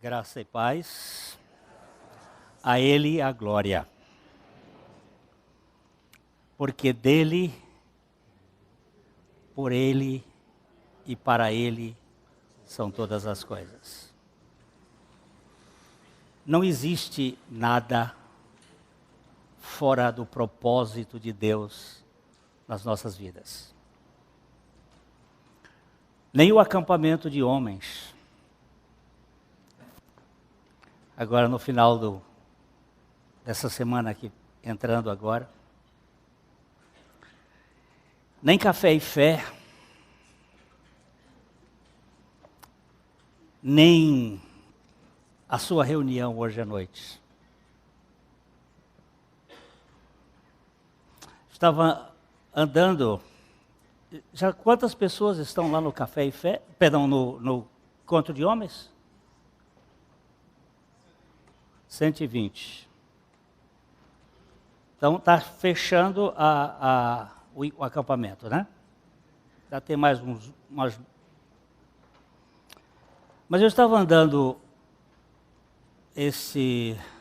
Graça e paz, a Ele a glória, porque dEle, por Ele e para Ele são todas as coisas. Não existe nada fora do propósito de Deus nas nossas vidas. Nem o acampamento de homens. Agora no final dessa semana aqui, entrando agora. Nem café e fé, nem a sua reunião hoje à noite. Estava andando, já quantas pessoas estão lá no café e fé, perdão, no encontro de homens? 120. Então está fechando o acampamento, né? Já tem mais umas. Mas eu estava andando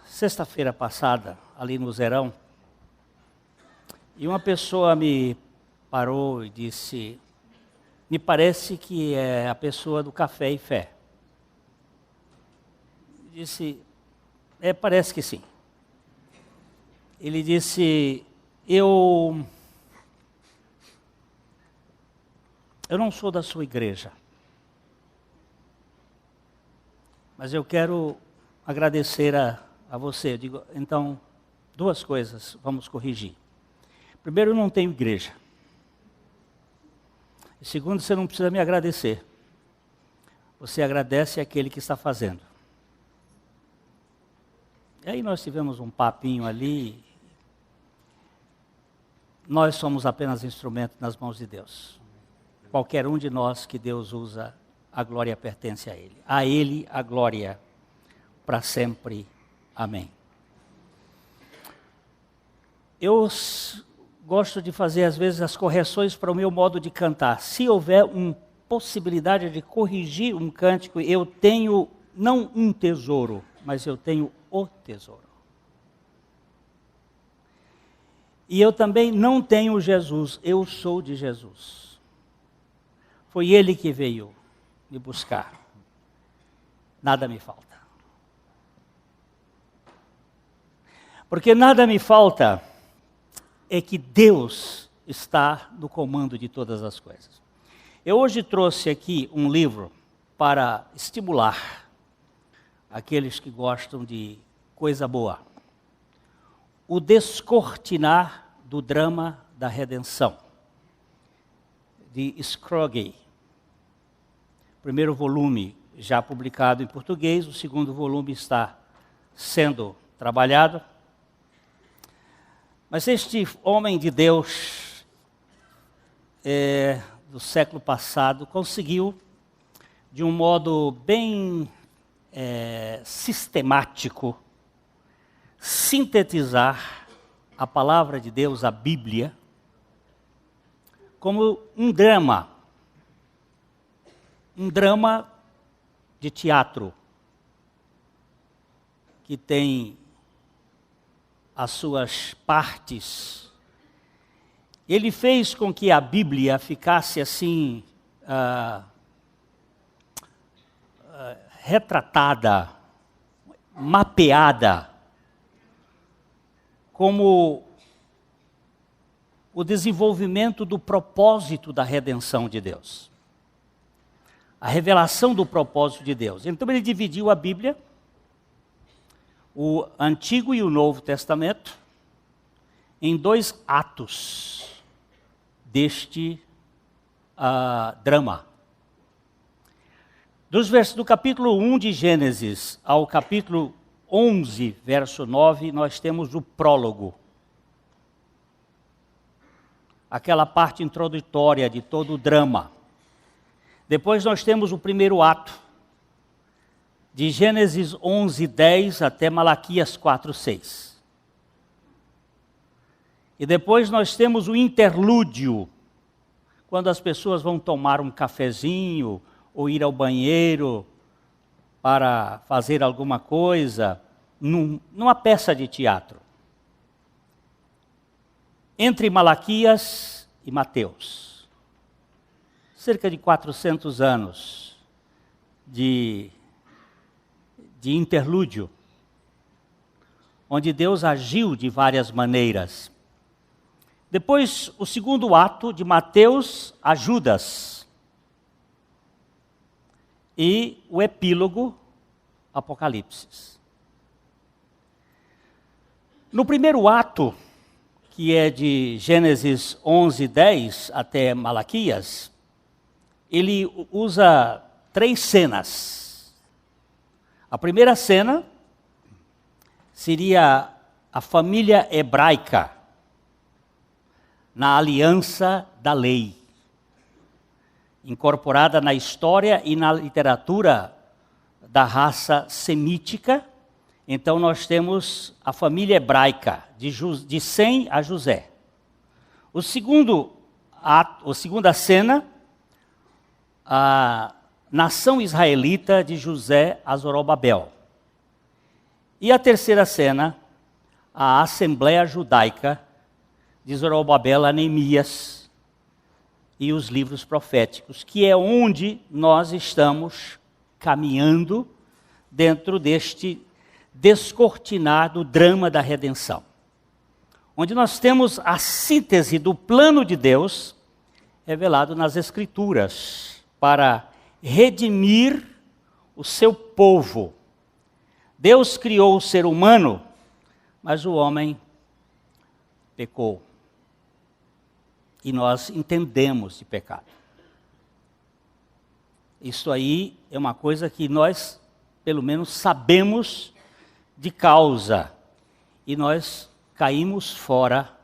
sexta-feira passada, ali no Zerão, e uma pessoa me parou e disse, me parece que é a pessoa do café e fé. Disse, parece que sim. Ele disse, eu não sou da sua igreja, mas eu quero agradecer a você. Eu digo, então, duas coisas vamos corrigir. Primeiro, eu não tenho igreja. E segundo, você não precisa me agradecer. Você agradece aquele que está fazendo. E aí nós tivemos um papinho ali. Nós somos apenas instrumento nas mãos de Deus. Qualquer um de nós que Deus usa, a glória pertence a Ele. A Ele a glória para sempre. Amém. Eu gosto de fazer às vezes as correções para o meu modo de cantar. Se houver uma possibilidade de corrigir um cântico, eu tenho não um tesouro, mas eu tenho o tesouro. E eu também não tenho Jesus, eu sou de Jesus. Foi Ele que veio me buscar. Nada me falta. Porque nada me falta é que Deus está no comando de todas as coisas. Eu hoje trouxe aqui um livro para estimular aqueles que gostam de coisa boa. O Descortinar do Drama da Redenção, de Scroggie. Primeiro volume já publicado em português, o segundo volume está sendo trabalhado. Mas este homem de Deus do século passado conseguiu, de um modo bem sistemático, sintetizar a palavra de Deus, a Bíblia, como um drama de teatro, que tem as suas partes. Ele fez com que a Bíblia ficasse assim, retratada, mapeada, como o desenvolvimento do propósito da redenção de Deus. A revelação do propósito de Deus. Então ele dividiu a Bíblia, o Antigo e o Novo Testamento, em 2 atos deste drama. Do capítulo 1 de Gênesis ao capítulo 11, verso 9, nós temos o prólogo. Aquela parte introdutória de todo o drama. Depois nós temos o primeiro ato, de Gênesis 11, 10 até Malaquias 4, 6. E depois nós temos o interlúdio, quando as pessoas vão tomar um cafezinho ou ir ao banheiro para fazer alguma coisa, numa peça de teatro. Entre Malaquias e Mateus. Cerca de 400 anos de interlúdio, onde Deus agiu de várias maneiras. Depois, o segundo ato, de Mateus a Judas. E o epílogo, Apocalipse. No primeiro ato, que é de Gênesis 11, 10 até Malaquias, ele usa 3 cenas. A primeira cena seria a família hebraica na aliança da lei, incorporada na história e na literatura da raça semítica. Então nós temos a família hebraica, de Sem a José. A segunda cena, a nação israelita de José a Zorobabel. E a terceira cena, a assembleia judaica de Zorobabel a Neemias e os livros proféticos, que é onde nós estamos caminhando dentro deste descortinar do drama da redenção. Onde nós temos a síntese do plano de Deus revelado nas Escrituras para redimir o seu povo. Deus criou o ser humano, mas o homem pecou. E nós entendemos de pecado. Isso aí é uma coisa que nós, pelo menos, sabemos de causa. E nós caímos fora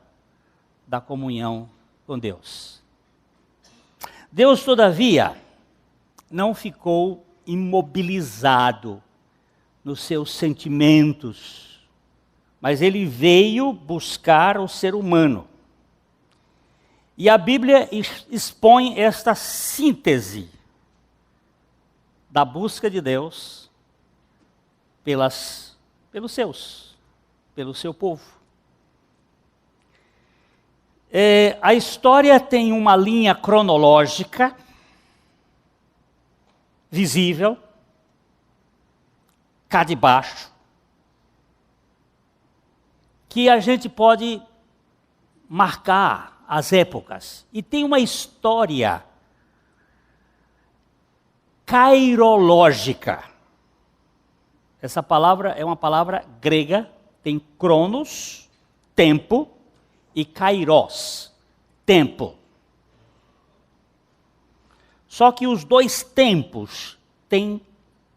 da comunhão com Deus. Deus, todavia, não ficou imobilizado nos seus sentimentos, mas ele veio buscar o ser humano. E a Bíblia expõe esta síntese da busca de Deus pelo seu povo. A história tem uma linha cronológica visível, cá de baixo, que a gente pode marcar as épocas. E tem uma história cairológica. Essa palavra é uma palavra grega, tem cronos, tempo, e kairos, tempo. Só que os dois tempos têm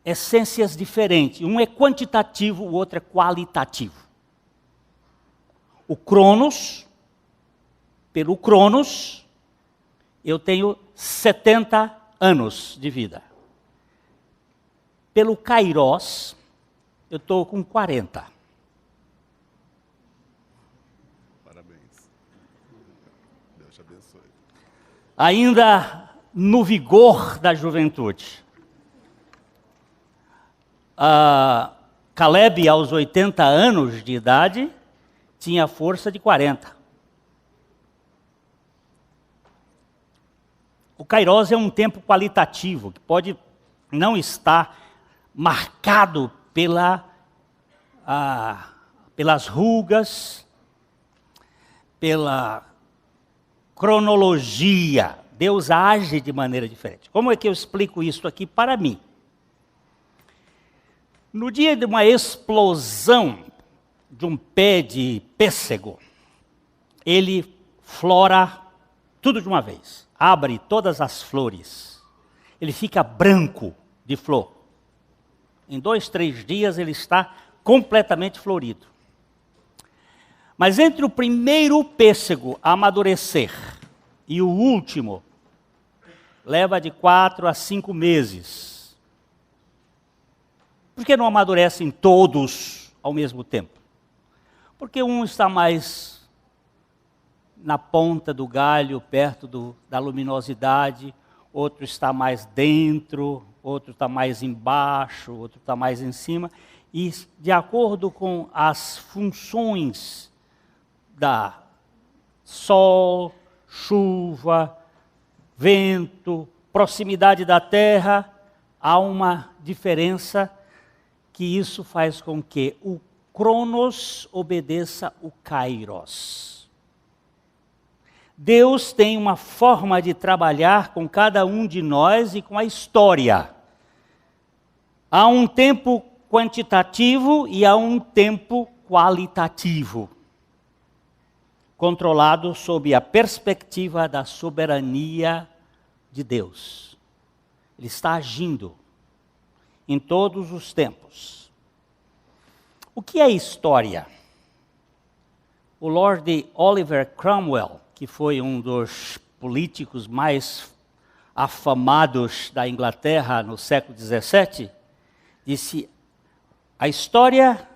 essências diferentes. Um é quantitativo, o outro é qualitativo. O cronos, pelo cronos, eu tenho 70 anos de vida. Pelo kairos, eu estou com 40. Parabéns. Deus te abençoe. Ainda no vigor da juventude. Caleb, aos 80 anos de idade, tinha força de 40. O Kairos é um tempo qualitativo, que pode não estar marcado pelas rugas, pela cronologia. Deus age de maneira diferente. Como é que eu explico isso aqui para mim? No dia de uma explosão de um pé de pêssego, ele flora tudo de uma vez, abre todas as flores, ele fica branco de flor. Em 2, 3 dias ele está completamente florido. Mas entre o primeiro pêssego a amadurecer e o último, leva de 4 a 5 meses. Por que não amadurecem todos ao mesmo tempo? Porque um está mais na ponta do galho, perto da luminosidade, outro está mais dentro, outro está mais embaixo, outro está mais em cima. E de acordo com as funções da sol, chuva, vento, proximidade da terra, há uma diferença que isso faz com que o Cronos obedeça o Kairos. Deus tem uma forma de trabalhar com cada um de nós e com a história. Há um tempo quantitativo e há um tempo qualitativo, controlado sob a perspectiva da soberania de Deus. Ele está agindo em todos os tempos. O que é história? O Lord Oliver Cromwell, que foi um dos políticos mais afamados da Inglaterra no século XVII, disse: a história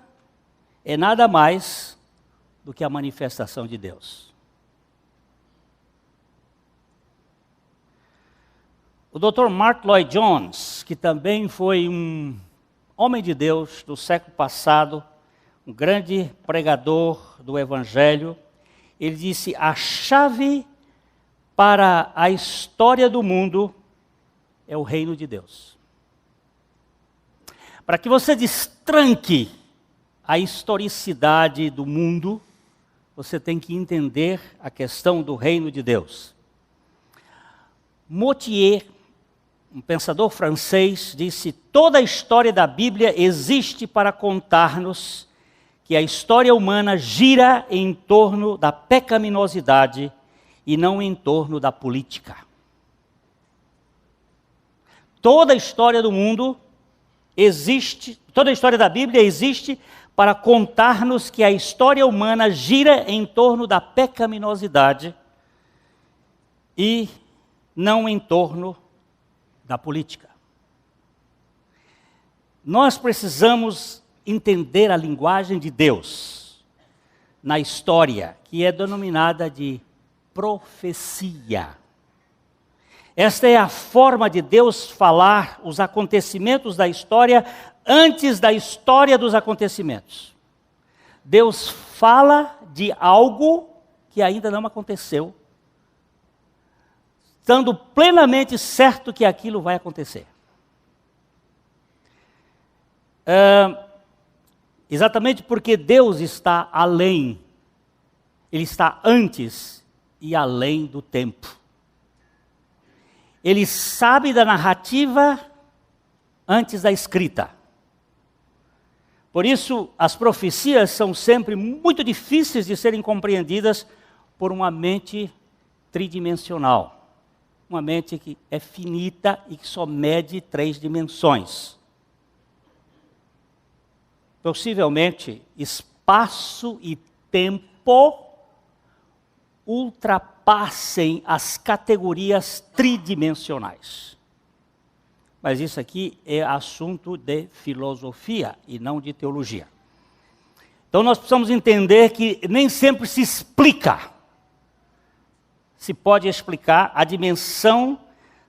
é nada mais do que a manifestação de Deus. O Dr. Martyn Lloyd-Jones, que também foi um homem de Deus do século passado, um grande pregador do Evangelho, ele disse: a chave para a história do mundo é o reino de Deus. Para que você destranque a historicidade do mundo, você tem que entender a questão do reino de Deus. Moutier, um pensador francês, disse: toda a história da Bíblia existe para contar-nos que a história humana gira em torno da pecaminosidade e não em torno da política. Toda a história do mundo existe, toda a história da Bíblia existe para contar-nos que a história humana gira em torno da pecaminosidade e não em torno da política. Nós precisamos entender a linguagem de Deus na história, que é denominada de profecia. Esta é a forma de Deus falar os acontecimentos da história antes da história dos acontecimentos. Deus fala de algo que ainda não aconteceu, estando plenamente certo que aquilo vai acontecer. Exatamente porque Deus está além, Ele está antes e além do tempo. Ele sabe da narrativa antes da escrita. Por isso, as profecias são sempre muito difíceis de serem compreendidas por uma mente tridimensional. Uma mente que é finita e que só mede 3 dimensões. Possivelmente, espaço e tempo ultrapassem as categorias tridimensionais. Mas isso aqui é assunto de filosofia e não de teologia. Então nós precisamos entender que nem sempre se pode explicar a dimensão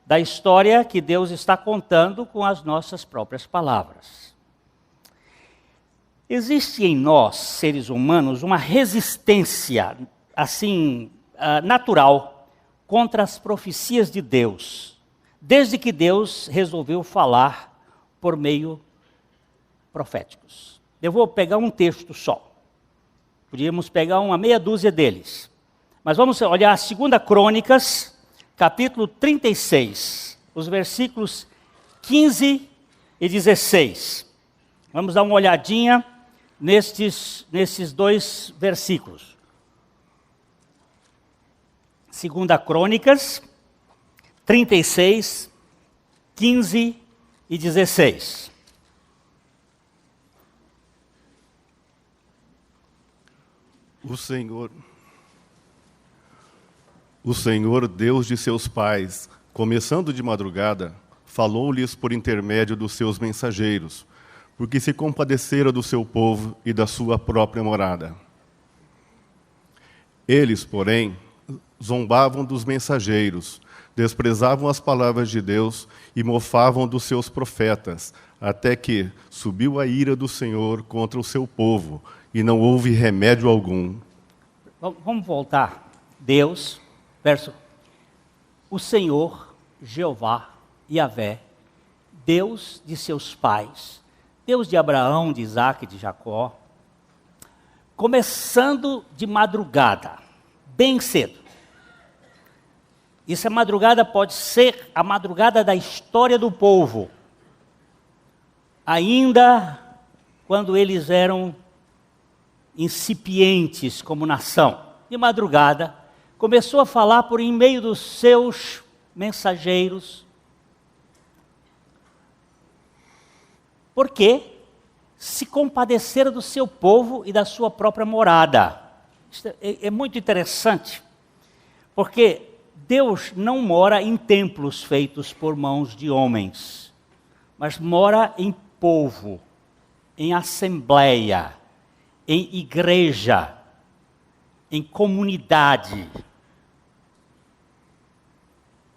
da história que Deus está contando com as nossas próprias palavras. Existe em nós, seres humanos, uma resistência, assim, natural, contra as profecias de Deus, desde que Deus resolveu falar por meio proféticos. Eu vou pegar um texto só. Podíamos pegar uma meia dúzia deles. Mas vamos olhar a 2 Crônicas, capítulo 36, os versículos 15 e 16. Vamos dar uma olhadinha nesses dois versículos. 2 Crônicas, 36, 15 e 16. O Senhor, Deus de seus pais, começando de madrugada, falou-lhes por intermédio dos seus mensageiros, porque se compadecera do seu povo e da sua própria morada. Eles, porém, zombavam dos mensageiros, desprezavam as palavras de Deus e mofavam dos seus profetas, até que subiu a ira do Senhor contra o seu povo, e não houve remédio algum. Vamos voltar. Deus, verso. O Senhor, Jeová, Yahvé, Deus de seus pais, Deus de Abraão, de Isaque e de Jacó, começando de madrugada, bem cedo. Essa madrugada pode ser a madrugada da história do povo, ainda quando eles eram incipientes como nação. De madrugada, começou a falar por em meio dos seus mensageiros. Porque se compadeceram do seu povo e da sua própria morada. Isso é muito interessante, porque Deus não mora em templos feitos por mãos de homens, mas mora em povo, em assembleia, em igreja, em comunidade.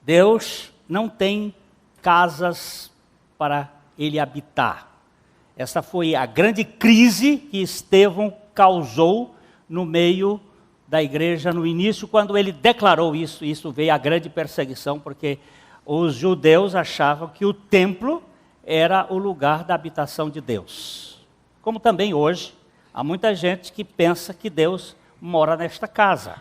Deus não tem casas para ele habitar. Essa foi a grande crise que Estevão causou no meio da igreja no início, quando ele declarou isso veio a grande perseguição, porque os judeus achavam que o templo era o lugar da habitação de Deus. Como também hoje, há muita gente que pensa que Deus mora nesta casa.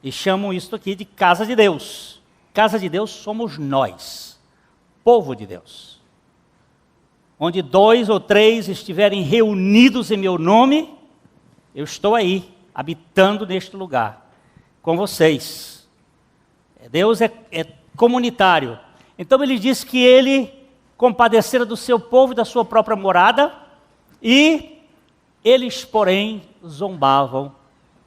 E chamam isso aqui de casa de Deus. Casa de Deus somos nós, povo de Deus. Onde 2 ou 3 estiverem reunidos em meu nome, eu estou aí, habitando neste lugar, com vocês. Deus é comunitário. Então ele diz que ele compadecera do seu povo e da sua própria morada, e eles, porém, zombavam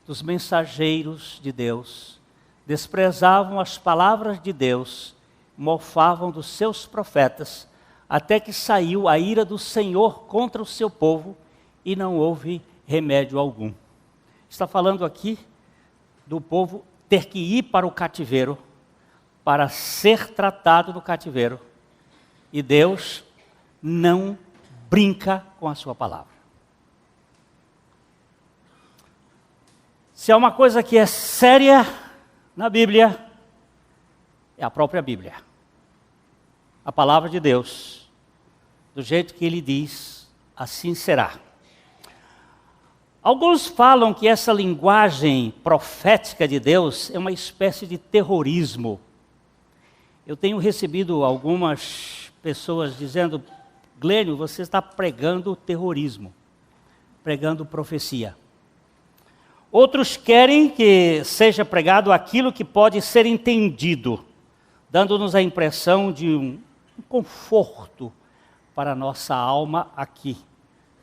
dos mensageiros de Deus, desprezavam as palavras de Deus, mofavam dos seus profetas, até que saiu a ira do Senhor contra o seu povo e não houve remédio algum. Está falando aqui do povo ter que ir para o cativeiro, para ser tratado no cativeiro. E Deus não brinca com a sua palavra. Se há uma coisa que é séria na Bíblia, é a própria Bíblia. A palavra de Deus, do jeito que ele diz, assim será. Alguns falam que essa linguagem profética de Deus é uma espécie de terrorismo. Eu tenho recebido algumas pessoas dizendo: Glênio, você está pregando terrorismo, pregando profecia. Outros querem que seja pregado aquilo que pode ser entendido, dando-nos a impressão de um conforto para a nossa alma aqui.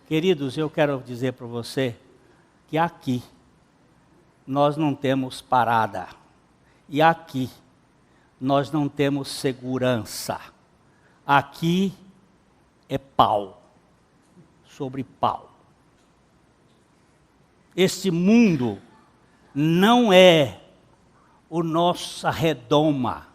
Queridos, eu quero dizer para você que aqui nós não temos parada. E aqui nós não temos segurança. Aqui é pau sobre pau. Este mundo não é o nossa redoma.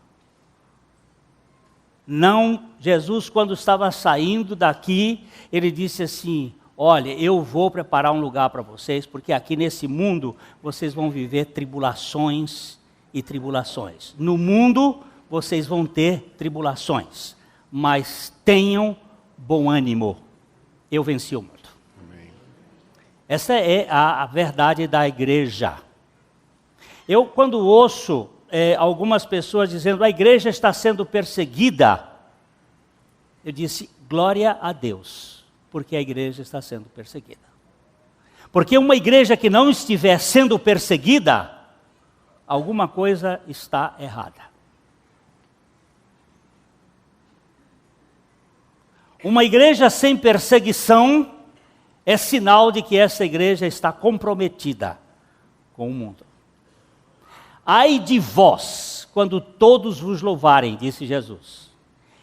Não, Jesus, quando estava saindo daqui, ele disse assim: olha, eu vou preparar um lugar para vocês, porque aqui nesse mundo vocês vão viver tribulações e tribulações. No mundo vocês vão ter tribulações, mas tenham bom ânimo. Eu venci o mundo. Amém. Essa é a verdade da igreja. Eu, quando ouço algumas pessoas dizendo a igreja está sendo perseguida, eu disse, glória a Deus, porque a igreja está sendo perseguida. Porque uma igreja que não estiver sendo perseguida, alguma coisa está errada. Uma igreja sem perseguição é sinal de que essa igreja está comprometida com o mundo. Ai de vós, quando todos vos louvarem, disse Jesus,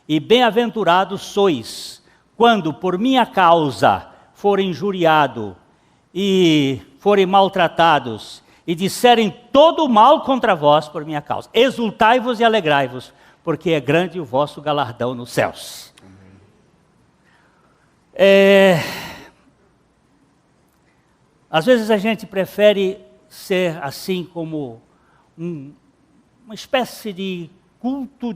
e bem-aventurados sois, quando por minha causa forem injuriados e forem maltratados, e disserem todo o mal contra vós por minha causa. Exultai-vos e alegrai-vos, porque é grande o vosso galardão nos céus. Às vezes a gente prefere ser assim como uma espécie de culto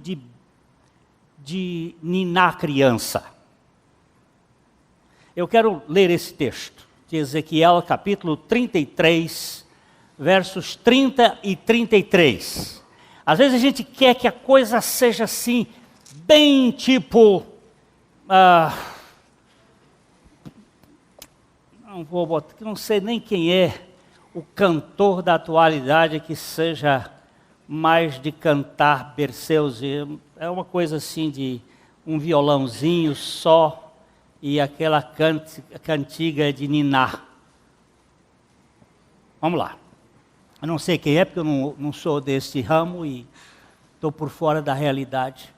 de ninar criança. Eu quero ler esse texto de Ezequiel, capítulo 33, versos 30 e 33. Às vezes a gente quer que a coisa seja assim, bem tipo... não sei nem quem é o cantor da atualidade que seja mais de cantar berceus. É uma coisa assim de um violãozinho só e aquela cantiga de ninar. Vamos lá. Eu não sei quem é, porque eu não sou desse ramo e estou por fora da realidade.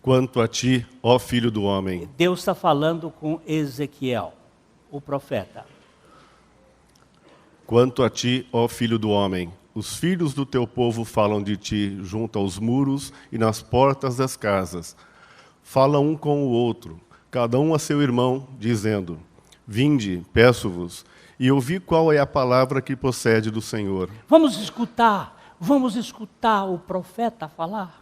Quanto a ti, ó filho do homem. Deus está falando com Ezequiel, o profeta. Quanto a ti, ó filho do homem, os filhos do teu povo falam de ti junto aos muros e nas portas das casas. Falam um com o outro, cada um a seu irmão, dizendo, vinde, peço-vos, e ouvi qual é a palavra que procede do Senhor. Vamos escutar o profeta falar.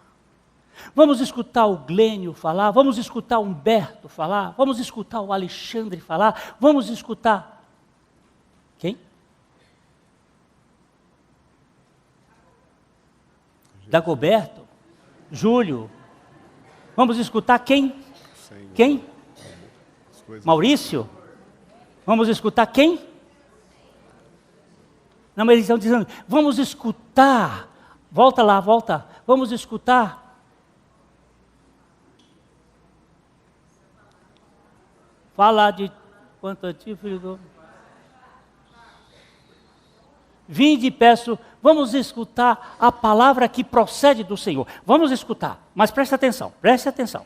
Vamos escutar o Glênio falar, vamos escutar o Humberto falar, vamos escutar o Alexandre falar, vamos escutar... Quem? Dagoberto? Júlio? Vamos escutar quem? Quem? Maurício? Vamos escutar quem? Não, mas eles estão dizendo, vamos escutar. Volta lá, volta. Vamos escutar. Fala de quanto a ti, filho do... Vinde e peço, vamos escutar a palavra que procede do Senhor. Vamos escutar, mas preste atenção, preste atenção.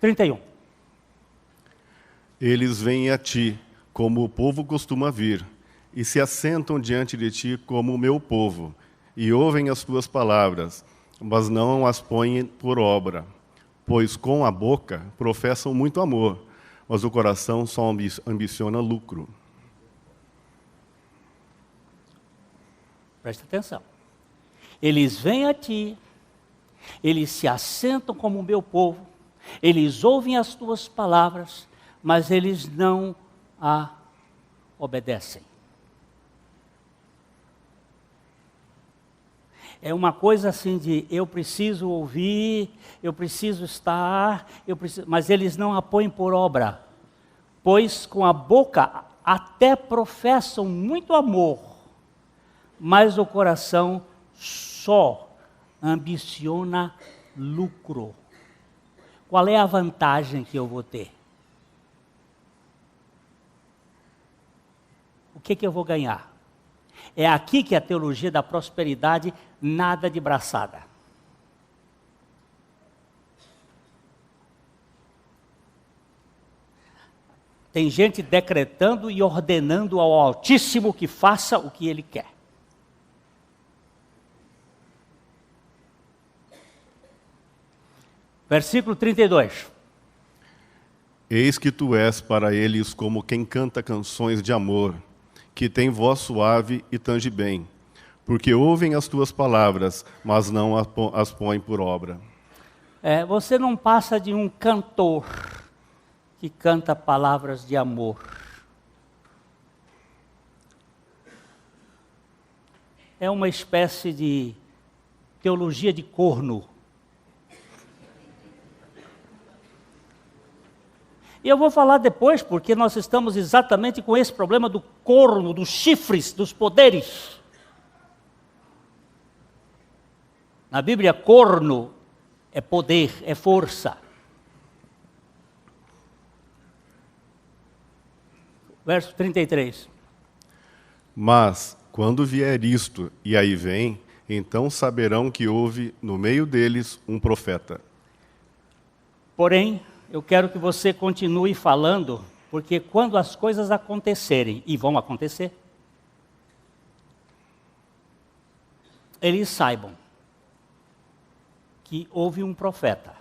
31. Eles vêm a ti, como o povo costuma vir, e se assentam diante de ti como o meu povo, e ouvem as tuas palavras, mas não as põem por obra. Pois com a boca professam muito amor, mas o coração só ambiciona lucro. Presta atenção. Eles vêm a ti, eles se assentam como o meu povo, eles ouvem as tuas palavras, mas eles não a obedecem. É uma coisa assim de eu preciso ouvir, eu preciso estar, mas eles não a põem por obra. Pois com a boca até professam muito amor, mas o coração só ambiciona lucro. Qual é a vantagem que eu vou ter? O que eu vou ganhar? É aqui que a teologia da prosperidade nada de braçada. Tem gente decretando e ordenando ao Altíssimo que faça o que Ele quer. Versículo 32. Eis que tu és para eles como quem canta canções de amor, que tem voz suave e tange bem, porque ouvem as tuas palavras, mas não as põem por obra. Você não passa de um cantor que canta palavras de amor. É uma espécie de teologia de corno. E eu vou falar depois, porque nós estamos exatamente com esse problema do corno, dos chifres, dos poderes. Na Bíblia, corno é poder, é força. Verso 33. Mas, quando vier isto, e aí vem, então saberão que houve no meio deles um profeta. Porém, eu quero que você continue falando, porque quando as coisas acontecerem, e vão acontecer, eles saibam que houve um profeta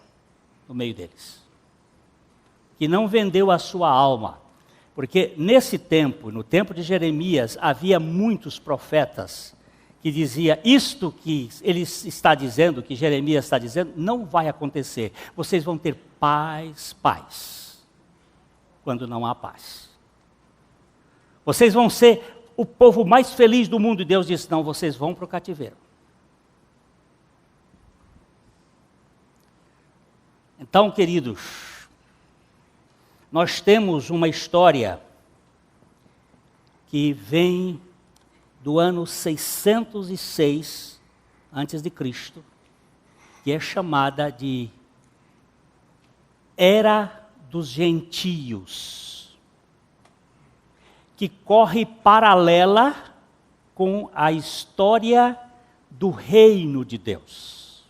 no meio deles, que não vendeu a sua alma, porque nesse tempo, no tempo de Jeremias, havia muitos profetas que diziam, isto que ele está dizendo, que Jeremias está dizendo, não vai acontecer. Vocês vão ter paz, quando não há paz. Vocês vão ser o povo mais feliz do mundo. E Deus disse, não, vocês vão para o cativeiro. Então, queridos, nós temos uma história que vem do ano 606 a.C., que é chamada de Era dos Gentios, que corre paralela com a história do reino de Deus.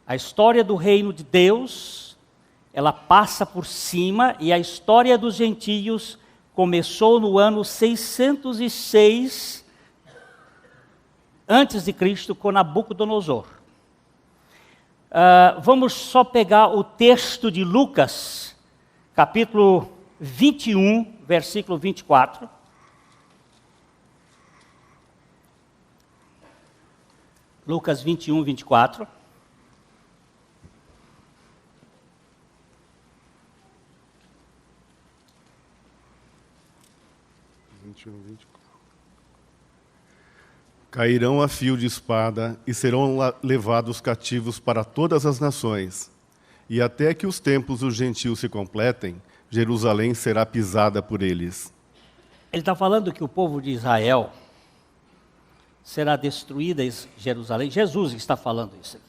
A história do reino de Deus, ela passa por cima, e a história dos gentios começou no ano 606 antes de Cristo, com Nabucodonosor. Vamos só pegar o texto de Lucas, capítulo 21, versículo 24. Lucas 21, 24. Cairão a fio de espada e serão levados cativos para todas as nações. E até que os tempos dos gentios se completem, Jerusalém será pisada por eles. Ele está falando que o povo de Israel será destruída em Jerusalém. Jesus está falando isso aqui.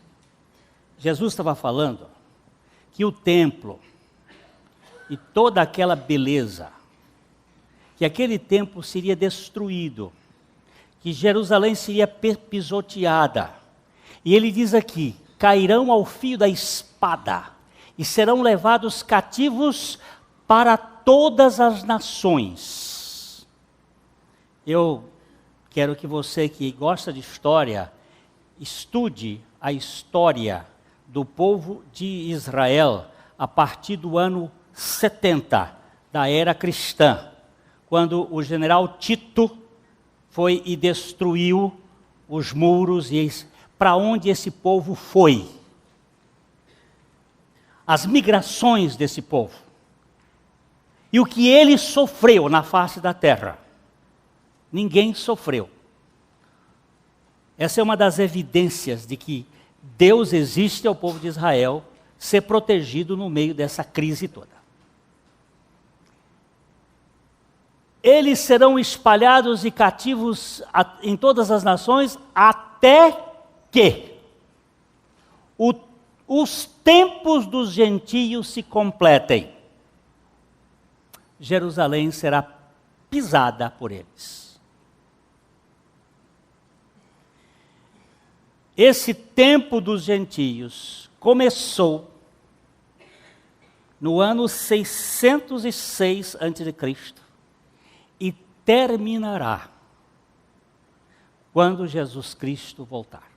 Jesus estava falando que o templo e toda aquela beleza, que aquele templo seria destruído, que Jerusalém seria pisoteada. E ele diz aqui, cairão ao fio da espada e serão levados cativos para todas as nações. Eu quero que você que gosta de história, estude a história do povo de Israel a partir do ano 70 da era cristã, quando o general Tito foi e destruiu os muros. E para onde esse povo foi? As migrações desse povo. E o que ele sofreu na face da terra. Ninguém sofreu. Essa é uma das evidências de que Deus existe ao povo de Israel ser protegido no meio dessa crise toda. Eles serão espalhados e cativos em todas as nações até que os tempos dos gentios se completem. Jerusalém será pisada por eles. Esse tempo dos gentios começou no ano 606 a.C. e terminará quando Jesus Cristo voltar.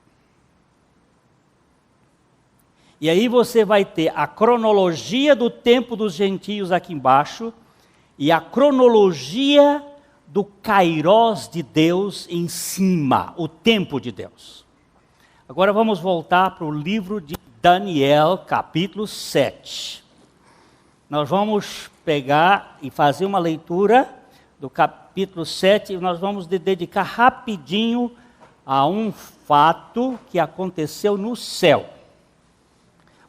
E aí você vai ter a cronologia do tempo dos gentios aqui embaixo, e a cronologia do Kairós de Deus em cima, o tempo de Deus. Agora vamos voltar para o livro de Daniel, capítulo 7. Nós vamos pegar e fazer uma leitura do capítulo 7 e nós vamos dedicar rapidinho a um fato que aconteceu no céu.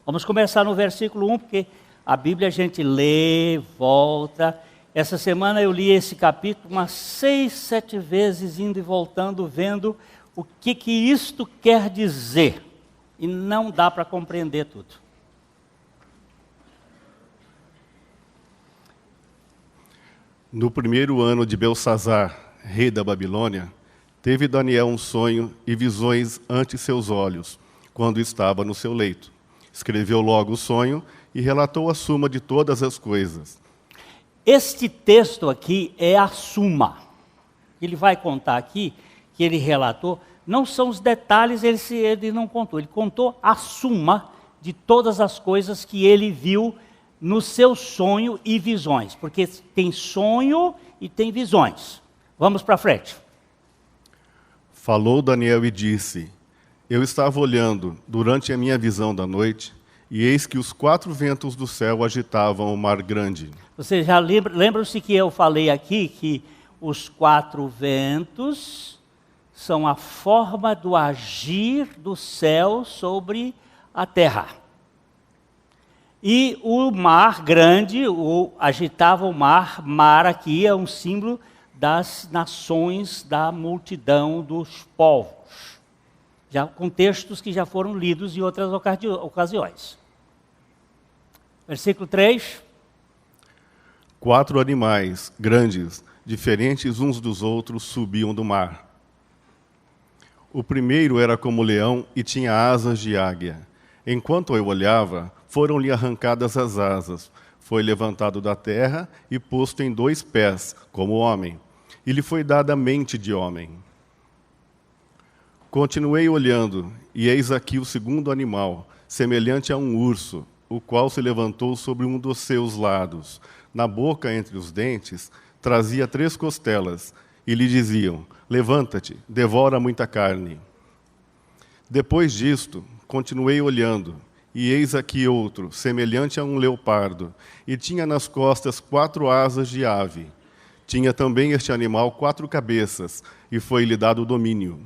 Vamos começar no versículo 1, porque a Bíblia a gente lê, volta. Essa semana eu li esse capítulo umas 6, 7 vezes, indo e voltando, vendo o que isto quer dizer. E não dá para compreender tudo. No primeiro ano de Belsazar, rei da Babilônia, teve Daniel um sonho e visões ante seus olhos, quando estava no seu leito. Escreveu logo o sonho e relatou a suma de todas as coisas. Este texto aqui é a suma. Ele vai contar aqui que ele relatou, não são os detalhes, ele não contou, ele contou a suma de todas as coisas que ele viu no seu sonho e visões, porque tem sonho e tem visões. Vamos para frente. Falou Daniel e disse: Eu estava olhando durante a minha visão da noite, e eis que os 4 ventos do céu agitavam o mar grande. Você já lembram-se que eu falei aqui que os 4 ventos são a forma do agir do céu sobre a terra. E o mar grande, agitava o mar aqui é um símbolo das nações, da multidão dos povos. Já com textos que já foram lidos em outras ocasiões. Versículo 3. 4 animais grandes, diferentes uns dos outros, subiam do mar. O primeiro era como leão e tinha asas de águia. Enquanto eu olhava, foram-lhe arrancadas as asas. Foi levantado da terra e posto em 2 pés, como homem. E lhe foi dada a mente de homem. Continuei olhando, e eis aqui o segundo animal, semelhante a um urso, o qual se levantou sobre um dos seus lados. Na boca, entre os dentes, trazia 3 costelas, e lhe diziam: Levanta-te, devora muita carne. Depois disto, continuei olhando, e eis aqui outro, semelhante a um leopardo, e tinha nas costas 4 asas de ave. Tinha também este animal 4 cabeças, e foi-lhe dado o domínio.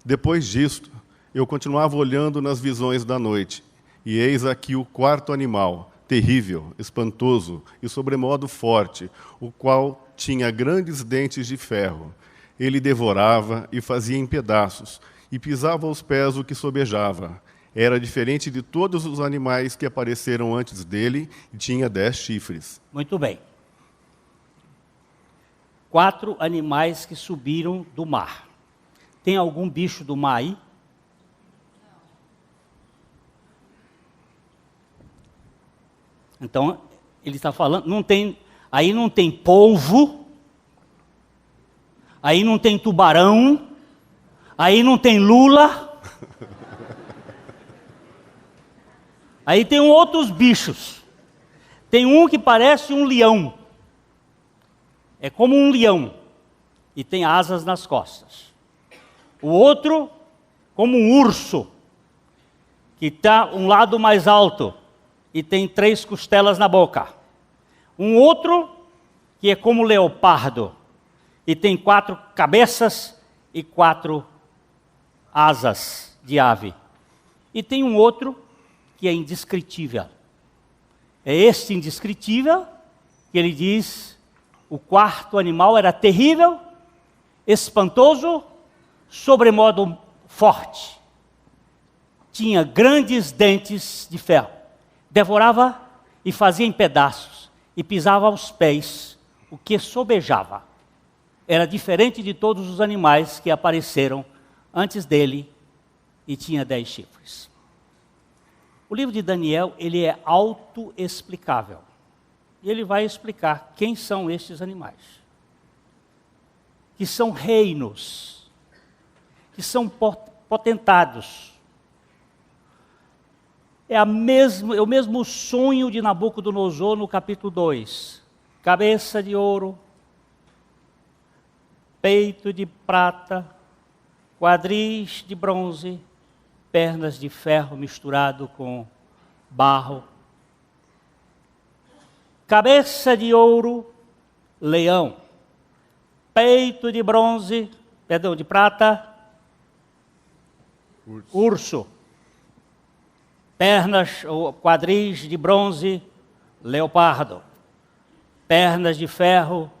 Depois disto, eu continuava olhando nas visões da noite, e eis aqui o 4º animal, terrível, espantoso e sobremodo forte, o qual tinha grandes dentes de ferro. Ele devorava e fazia em pedaços, e pisava aos pés o que sobejava. Era diferente de todos os animais que apareceram antes dele, e tinha 10 chifres. Muito bem. 4 animais que subiram do mar. Tem algum bicho do mar aí? Então, ele está falando, aí não tem polvo, aí não tem tubarão, aí não tem lula, aí tem outros bichos. Tem um que parece um leão, é como um leão, e tem asas nas costas. O outro, como um urso, que está um lado mais alto, e tem 3 costelas na boca. Um outro, que é como leopardo, e tem 4 cabeças e 4 asas de ave. E tem um outro, que é indescritível. É este indescritível, que ele diz, o 4º animal era terrível, espantoso, sobremodo forte. Tinha grandes dentes de ferro. Devorava e fazia em pedaços, e pisava aos pés, o que sobejava. Era diferente de todos os animais que apareceram antes dele, e tinha 10 chifres. O livro de Daniel, ele é autoexplicável. E ele vai explicar quem são estes animais. Que são reinos, que são potentados. É o mesmo sonho de Nabucodonosor no capítulo 2. cabeça de ouro, peito de prata, quadris de bronze, pernas de ferro misturado com barro. Cabeça de ouro, leão. Peito de bronze, de prata, urso. Pernas ou quadris de bronze, leopardo. Pernas de ferro,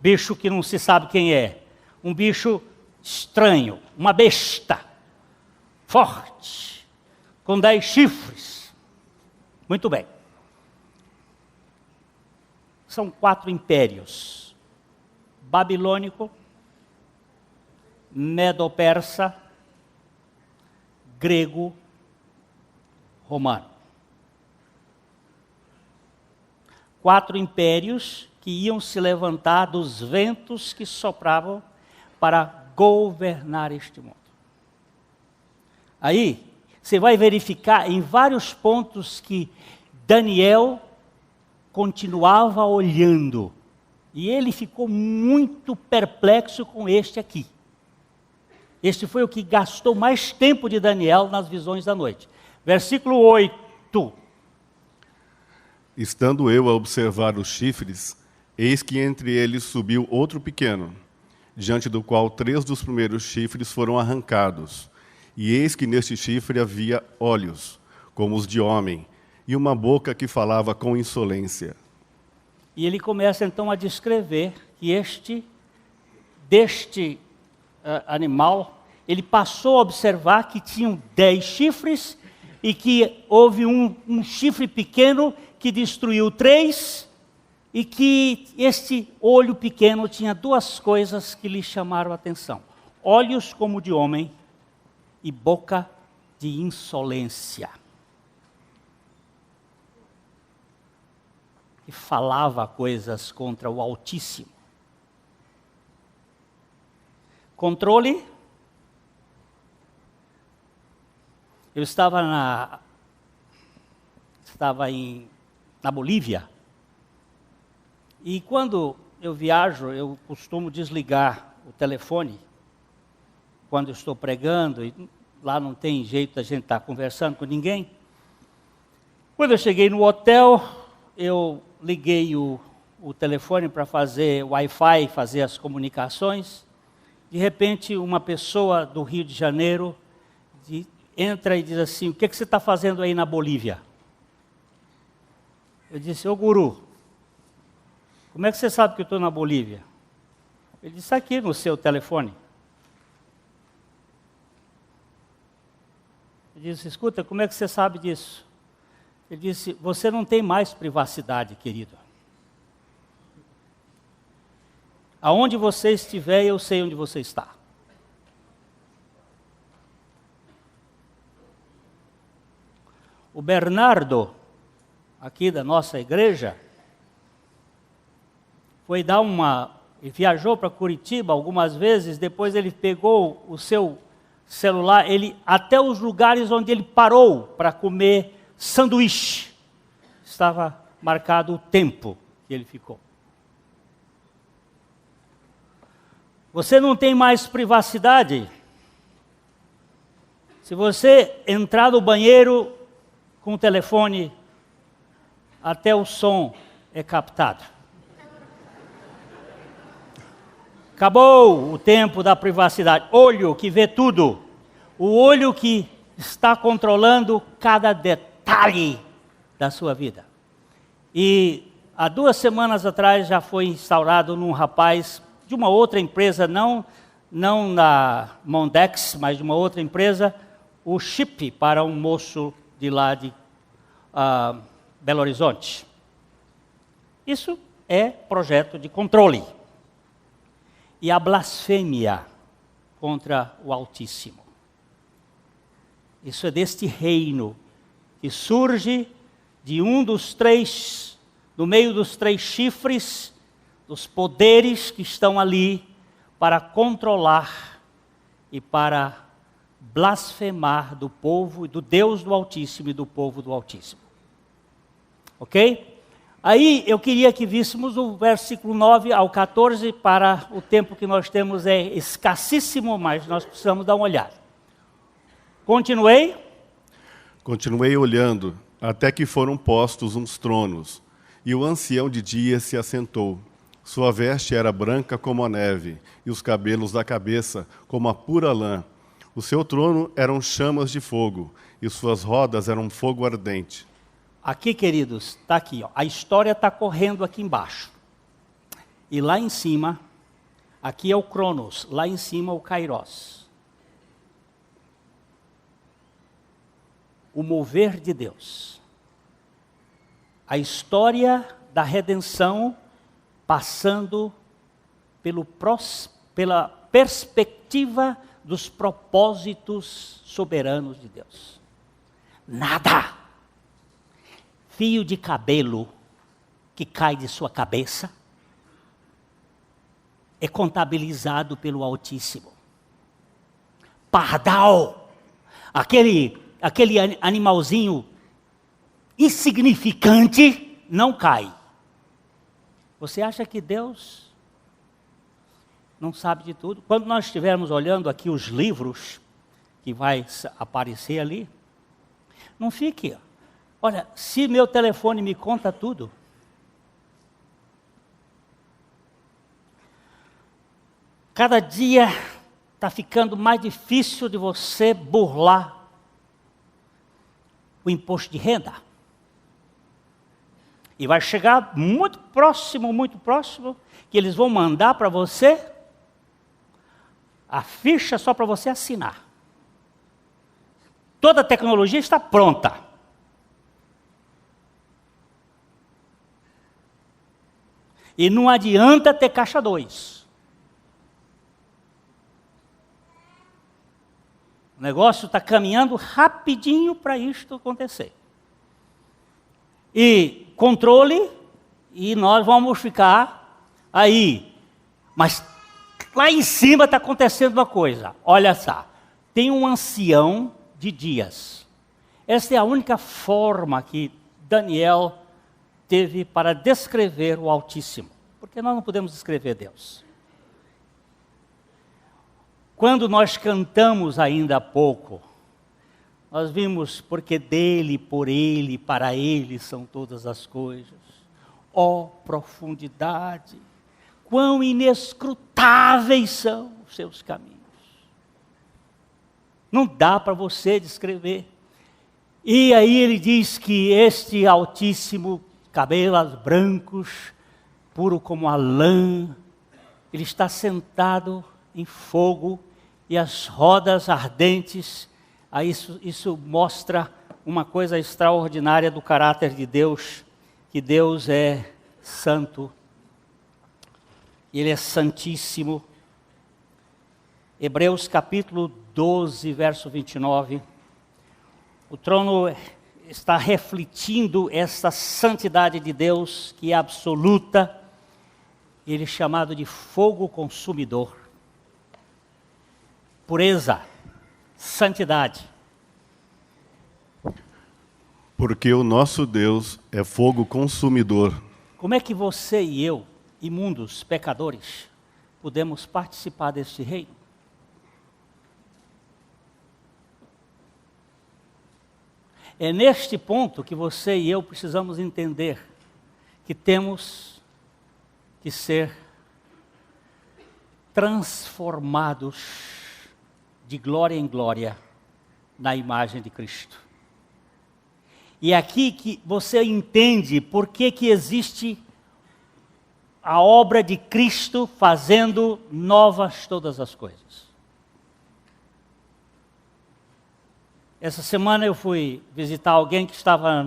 bicho que não se sabe quem é. Um bicho estranho, uma besta, forte, com 10 chifres. Muito bem. São 4 impérios: babilônico, medo-persa, grego, romano. 4 impérios que iam se levantar dos ventos que sopravam para governar este mundo. Aí, você vai verificar em vários pontos que Daniel continuava olhando. E ele ficou muito perplexo com este aqui. Este foi o que gastou mais tempo de Daniel nas visões da noite. Versículo 8. Estando eu a observar os chifres, eis que entre eles subiu outro pequeno, diante do qual 3 dos primeiros chifres foram arrancados. E eis que neste chifre havia olhos, como os de homem, e uma boca que falava com insolência. E ele começa então a descrever que deste animal, ele passou a observar que tinham 10 chifres e que houve um chifre pequeno que destruiu 3 e que este olho pequeno tinha 2 coisas que lhe chamaram a atenção: olhos como de homem e boca de insolência. E falava coisas contra o Altíssimo. Controle. Eu estava na Bolívia. E quando eu viajo, eu costumo desligar o telefone quando eu estou pregando, e lá não tem jeito da gente estar conversando com ninguém. Quando eu cheguei no hotel, eu liguei o telefone para fazer Wi-Fi, fazer as comunicações. De repente, uma pessoa do Rio de Janeiro entra e diz assim: o que você está fazendo aí na Bolívia? Eu disse: ô guru, como é que você sabe que eu estou na Bolívia? Ele disse: aqui no seu telefone. Eu disse: escuta, como é que você sabe disso? Ele disse: você não tem mais privacidade, querido. Aonde você estiver, eu sei onde você está. O Bernardo, aqui da nossa igreja, ele viajou para Curitiba algumas vezes, depois ele pegou o seu celular, até os lugares onde ele parou para comer sanduíche, estava marcado o tempo que ele ficou. Você não tem mais privacidade. Se você entrar no banheiro com o telefone, até o som é captado. Acabou o tempo da privacidade. Olho que vê tudo. O olho que está controlando cada detalhe da sua vida. E há 2 semanas atrás já foi instaurado num rapaz de uma outra empresa, não na Mondex, mas de uma outra empresa, o chip para um moço de lá de Belo Horizonte. Isso é projeto de controle. E a blasfêmia contra o Altíssimo. Isso é deste reino que surge de no meio dos 3 chifres, dos poderes que estão ali para controlar e para blasfemar do povo, do Deus do Altíssimo e do povo do Altíssimo. Ok? Aí eu queria que víssemos o versículo 9 ao 14, para o tempo que nós temos é escassíssimo, mas nós precisamos dar uma olhada. Continuei. Continuei olhando, até que foram postos uns tronos, e o ancião de dia se assentou. Sua veste era branca como a neve, e os cabelos da cabeça como a pura lã. O seu trono eram chamas de fogo, e suas rodas eram fogo ardente. Aqui, queridos, está aqui, ó. A história está correndo aqui embaixo. E lá em cima, aqui é o Cronos, lá em cima o Kairos. O mover de Deus. A história da redenção passando pela perspectiva dos propósitos soberanos de Deus. Nada, fio de cabelo que cai de sua cabeça, é contabilizado pelo Altíssimo. Pardal, aquele animalzinho insignificante, não cai. Você acha que Deus não sabe de tudo? Quando nós estivermos olhando aqui os livros que vai aparecer ali, não fique, olha, se meu telefone me conta tudo, cada dia está ficando mais difícil de você burlar o imposto de renda. E vai chegar muito próximo, que eles vão mandar para você a ficha só para você assinar. Toda a tecnologia está pronta. E não adianta ter caixa 2. O negócio está caminhando rapidinho para isto acontecer. E controle, e nós vamos ficar aí. Mas lá em cima está acontecendo uma coisa. Olha só, tem um ancião de dias. Esta é a única forma que Daniel teve para descrever o Altíssimo. Porque nós não podemos descrever Deus. Quando nós cantamos ainda há pouco, nós vimos, porque dele, por ele, para ele são todas as coisas. Ó profundidade, quão inescrutáveis são os seus caminhos. Não dá para você descrever. E aí ele diz que este Altíssimo, cabelos brancos, puro como a lã, ele está sentado em fogo e as rodas ardentes. Aí isso mostra uma coisa extraordinária do caráter de Deus, que Deus é santo, Ele é santíssimo. Hebreus capítulo 12, verso 29. O trono está refletindo essa santidade de Deus, que é absoluta. Ele é chamado de fogo consumidor. Pureza, santidade. Porque o nosso Deus é fogo consumidor. Como é que você e eu, imundos, pecadores, podemos participar deste reino? É neste ponto que você e eu precisamos entender que temos que ser transformados de glória em glória na imagem de Cristo. E é aqui que você entende por que existe a obra de Cristo fazendo novas todas as coisas. Essa semana eu fui visitar alguém que estava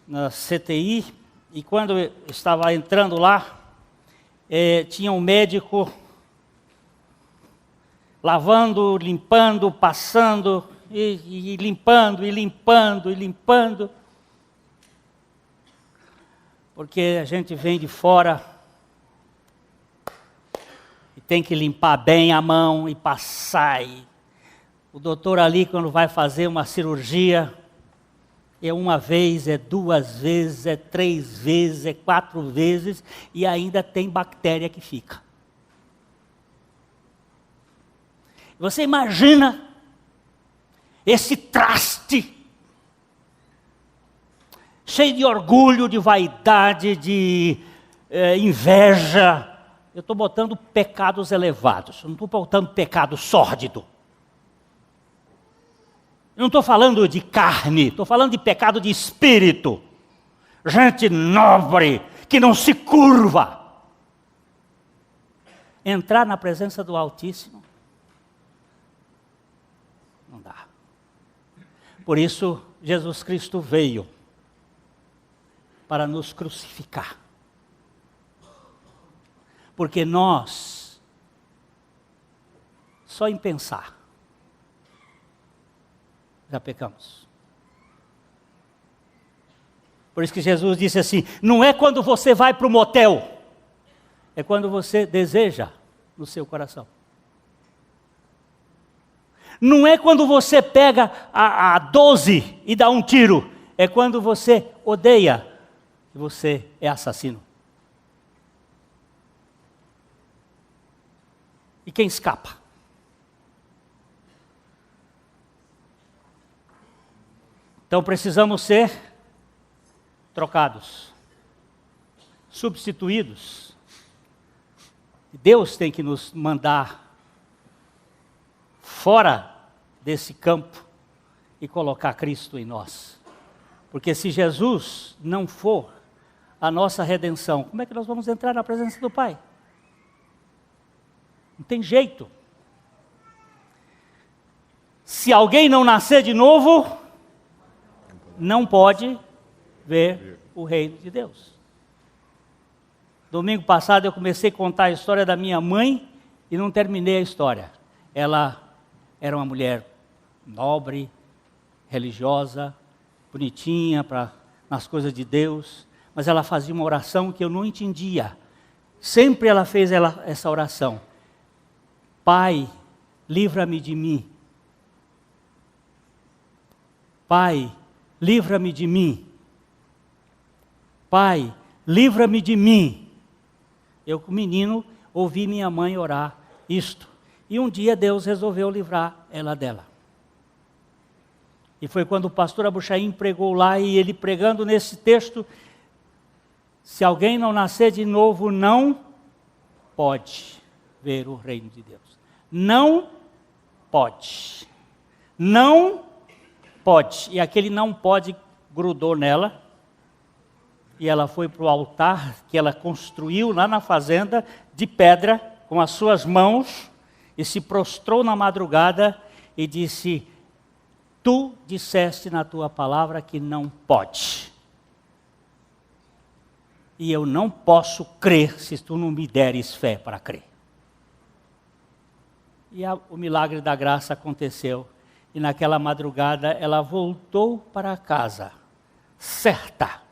na CTI, e quando eu estava entrando lá, tinha um médico lavando, limpando, passando, e limpando, e limpando, e limpando. Porque a gente vem de fora e tem que limpar bem a mão e passar. E o doutor ali, quando vai fazer uma cirurgia, É uma vez, é 2 vezes, é 3 vezes, é 4 vezes, e ainda tem bactéria que fica. Você imagina esse traste cheio de orgulho, de vaidade, de inveja. Eu estou botando pecados elevados, eu não estou botando pecado sórdido. Eu não estou falando de carne, estou falando de pecado de espírito. Gente nobre, que não se curva. Entrar na presença do Altíssimo, não dá. Por isso, Jesus Cristo veio para nos crucificar. Porque nós, só em pensar, já pecamos. Por isso que Jesus disse assim, não é quando você vai para o motel, é quando você deseja no seu coração. Não é quando você pega a 12 e dá um tiro, é quando você odeia que você é assassino. E quem escapa? Então precisamos ser trocados, substituídos. Deus tem que nos mandar fora desse campo e colocar Cristo em nós. Porque se Jesus não for a nossa redenção, como é que nós vamos entrar na presença do Pai? Não tem jeito. Se alguém não nascer de novo, não pode ver o reino de Deus. Domingo passado eu comecei a contar a história da minha mãe e não terminei a história. Ela era uma mulher nobre, religiosa, bonitinha nas coisas de Deus, mas ela fazia uma oração que eu não entendia. Sempre ela fez essa oração. Pai, livra-me de mim. Pai, livra-me de mim. Pai, livra-me de mim. Eu, como menino, ouvi minha mãe orar isto. E um dia Deus resolveu livrar ela dela. E foi quando o pastor Abuchaim pregou lá, e ele pregando nesse texto, se alguém não nascer de novo, não pode ver o reino de Deus. Não pode. Não pode. E aquele não pode grudou nela. E ela foi para o altar que ela construiu lá na fazenda, de pedra, com as suas mãos, e se prostrou na madrugada e disse, tu disseste na tua palavra que não pode. E eu não posso crer se tu não me deres fé para crer. E o milagre da graça aconteceu. E naquela madrugada ela voltou para casa, certa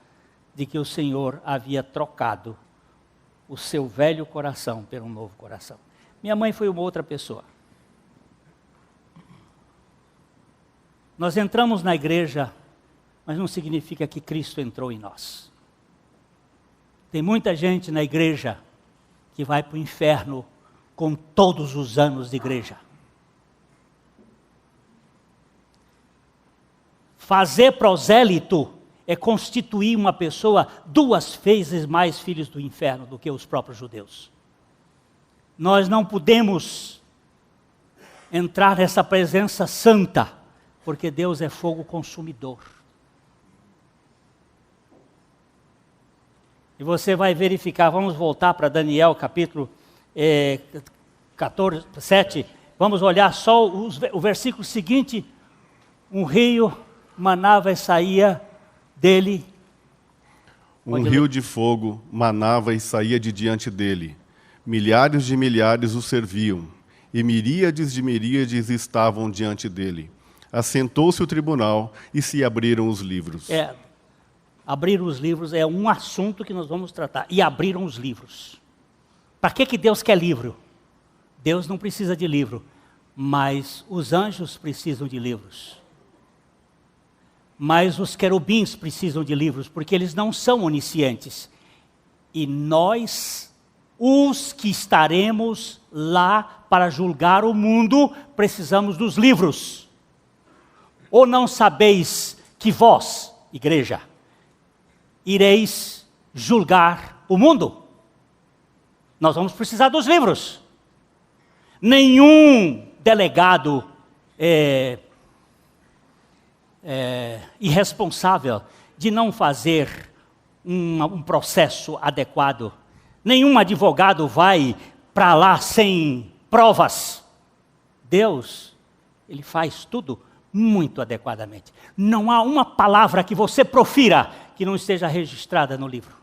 de que o Senhor havia trocado o seu velho coração por um novo coração. Minha mãe foi uma outra pessoa. Nós entramos na igreja, mas não significa que Cristo entrou em nós. Tem muita gente na igreja que vai para o inferno com todos os anos de igreja. Fazer prosélito é constituir uma pessoa 2 vezes mais filhos do inferno do que os próprios judeus. Nós não podemos entrar nessa presença santa, porque Deus é fogo consumidor. E você vai verificar, vamos voltar para Daniel capítulo 7, vamos olhar só o versículo seguinte, um rio manava e saía dele. Um rio de fogo manava e saía de diante dele. Milhares de milhares o serviam, e miríades de miríades estavam diante dele. Assentou-se o tribunal e se abriram os livros. Abrir os livros é um assunto que nós vamos tratar. E abriram os livros. Para que Deus quer livro? Deus não precisa de livro, mas os anjos precisam de livros. Mas os querubins precisam de livros, porque eles não são oniscientes. E nós, os que estaremos lá para julgar o mundo, precisamos dos livros. Ou não sabeis que vós, igreja, ireis julgar o mundo? Nós vamos precisar dos livros. Nenhum delegado irresponsável de não fazer um processo adequado. Nenhum advogado vai para lá sem provas. Deus, Ele faz tudo muito adequadamente. Não há uma palavra que você profira que não esteja registrada no livro.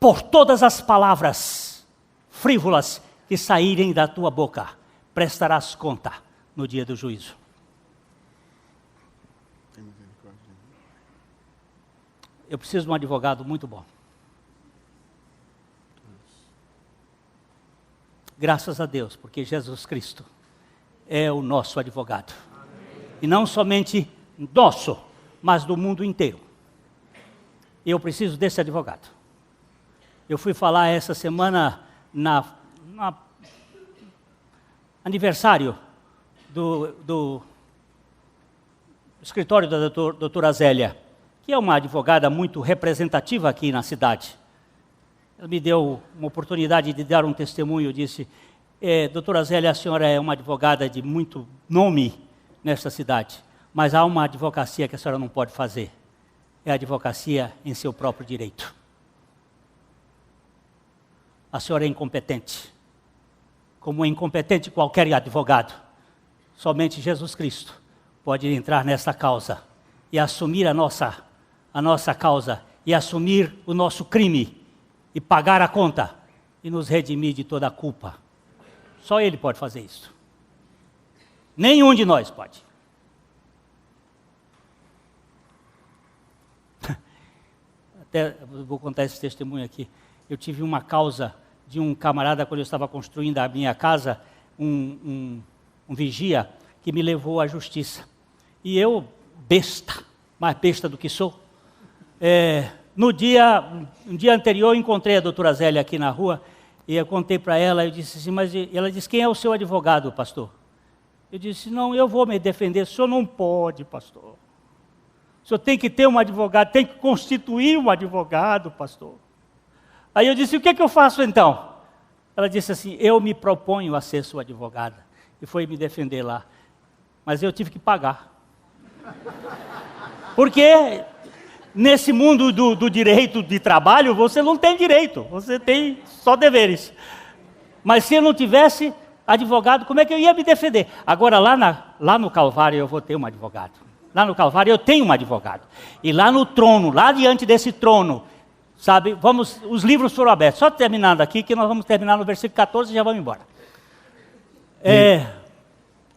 Por todas as palavras frívolas que saírem da tua boca, prestarás conta no dia do juízo. Eu preciso de um advogado muito bom. Graças a Deus, porque Jesus Cristo é o nosso advogado. E não somente nosso, mas do mundo inteiro. Eu preciso desse advogado. Eu fui falar essa semana na aniversário do escritório da doutora Zélia, que é uma advogada muito representativa aqui na cidade. Ela me deu uma oportunidade de dar um testemunho, disse: doutora Zélia, a senhora é uma advogada de muito nome nesta cidade, mas há uma advocacia que a senhora não pode fazer. É a advocacia em seu próprio direito. A senhora é incompetente, como é incompetente qualquer advogado. Somente Jesus Cristo pode entrar nessa causa e assumir a nossa causa, e assumir o nosso crime, e pagar a conta, e nos redimir de toda a culpa. Só Ele pode fazer isso. Nenhum de nós pode. Até vou contar esse testemunho aqui. Eu tive uma causa de um camarada, quando eu estava construindo a minha casa, um vigia, que me levou à justiça. E eu, besta, mais besta do que sou, um dia anterior, eu encontrei a doutora Zélia aqui na rua, e eu contei para ela, eu disse assim, mas ela disse: quem é o seu advogado, pastor? Eu disse: não, eu vou me defender. O senhor não pode, pastor. O senhor tem que ter um advogado, tem que constituir um advogado, pastor. Aí eu disse: o que é que eu faço então? Ela disse assim: eu me proponho a ser sua advogada. E foi me defender lá. Mas eu tive que pagar. Porque nesse mundo do direito de trabalho, você não tem direito, você tem só deveres. Mas se eu não tivesse advogado, como é que eu ia me defender? Agora, lá no Calvário, eu vou ter um advogado. Lá no Calvário, eu tenho um advogado. E lá no trono, lá diante desse trono, sabe, os livros foram abertos. Só terminando aqui, que nós vamos terminar no versículo 14 e já vamos embora.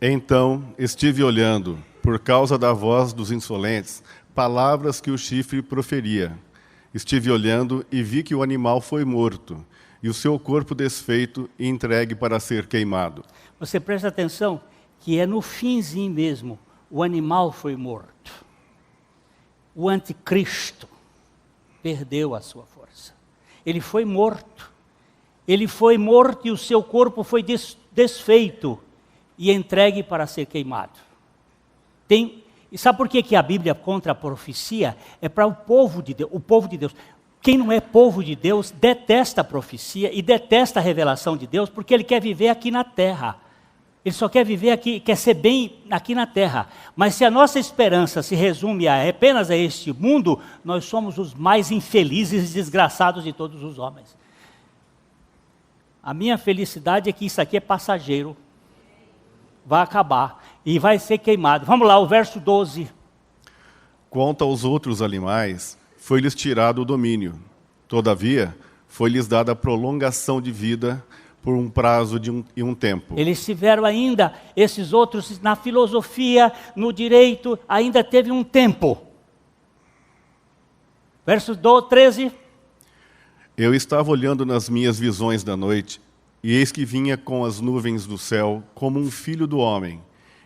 Então estive olhando, por causa da voz dos insolentes, palavras que o chifre proferia. Estive olhando e vi que o animal foi morto, e o seu corpo desfeito e entregue para ser queimado. Você presta atenção que é no finzinho mesmo, o animal foi morto. O anticristo perdeu a sua força. Ele foi morto. Ele foi morto e o seu corpo foi desfeito e entregue para ser queimado. E sabe por que a Bíblia contra a profecia? É para o povo de Deus. O povo de Deus. Quem não é povo de Deus detesta a profecia e detesta a revelação de Deus, porque ele quer viver aqui na terra. Ele só quer viver aqui, quer ser bem aqui na terra. Mas se a nossa esperança se resume apenas a este mundo, nós somos os mais infelizes e desgraçados de todos os homens. A minha felicidade é que isso aqui é passageiro. Vai acabar e vai ser queimado. Vamos lá, o verso 12. Quanto aos outros animais, foi-lhes tirado o domínio. Todavia, foi-lhes dada a prolongação de vida por um prazo e um tempo. Eles tiveram ainda, esses outros, na filosofia, no direito, ainda teve um tempo. Verso 13. Eu estava olhando nas minhas visões da noite, e eis que vinha com as nuvens do céu, como um filho do homem,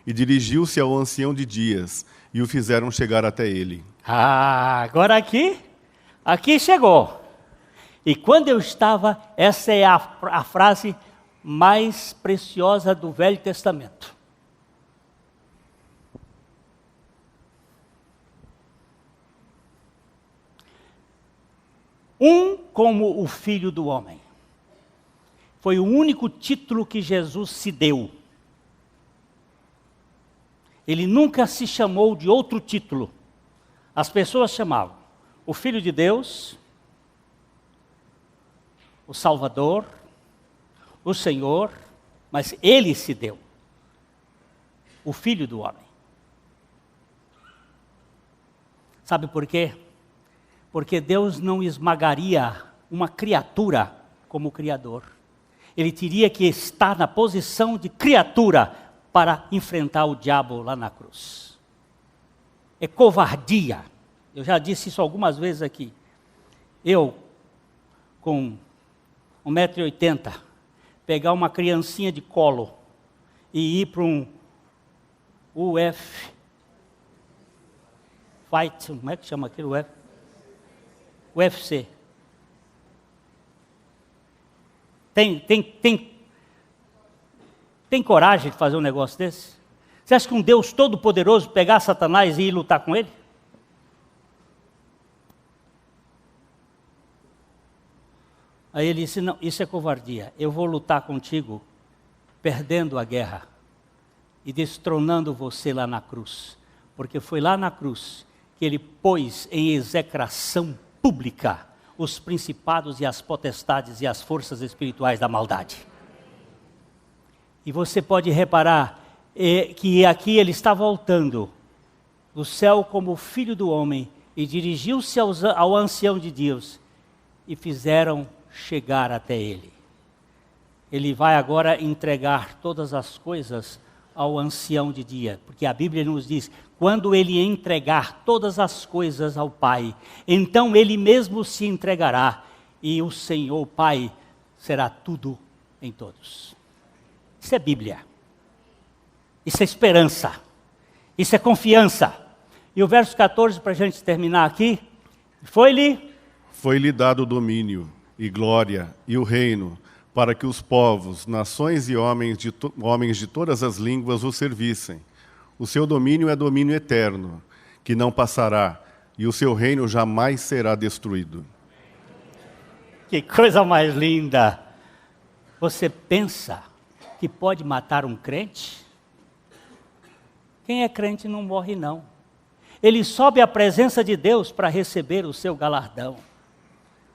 e dirigiu-se ao ancião de dias, e o fizeram chegar até ele. Ah, agora aqui chegou. E quando eu estava, essa é a frase mais preciosa do Velho Testamento. Um como o Filho do Homem. Foi o único título que Jesus se deu. Ele nunca se chamou de outro título. As pessoas chamavam o Filho de Deus, o Salvador, o Senhor, mas ele se deu, o Filho do Homem. Sabe por quê? Porque Deus não esmagaria uma criatura como Criador. Ele teria que estar na posição de criatura para enfrentar o diabo lá na cruz. É covardia. Eu já disse isso algumas vezes aqui. Eu, com 1,80 m, pegar uma criancinha de colo e ir para um fight, como é que chama aquilo? UFC. Tem coragem de fazer um negócio desse? Você acha que um Deus todo-poderoso pegar Satanás e ir lutar com ele? Aí ele disse, não, isso é covardia. Eu vou lutar contigo, perdendo a guerra e destronando você lá na cruz. Porque foi lá na cruz que ele pôs em execração pública os principados e as potestades e as forças espirituais da maldade. E você pode reparar que aqui ele está voltando do céu como filho do homem e dirigiu-se ao ancião de Deus e fizeram chegar até ele. Ele vai agora entregar todas as coisas ao ancião de dia, porque a Bíblia nos diz, quando ele entregar todas as coisas ao Pai, então ele mesmo se entregará, e o Senhor Pai será tudo em todos. Isso é Bíblia, isso é esperança, isso é confiança. E o verso 14, para a gente terminar aqui, Foi-lhe dado o domínio e glória e o reino, para que os povos, nações e homens de todas as línguas o servissem. O seu domínio é domínio eterno, que não passará, e o seu reino jamais será destruído. Que coisa mais linda! Você pensa que pode matar um crente? Quem é crente não morre não. Ele sobe à presença de Deus para receber o seu galardão.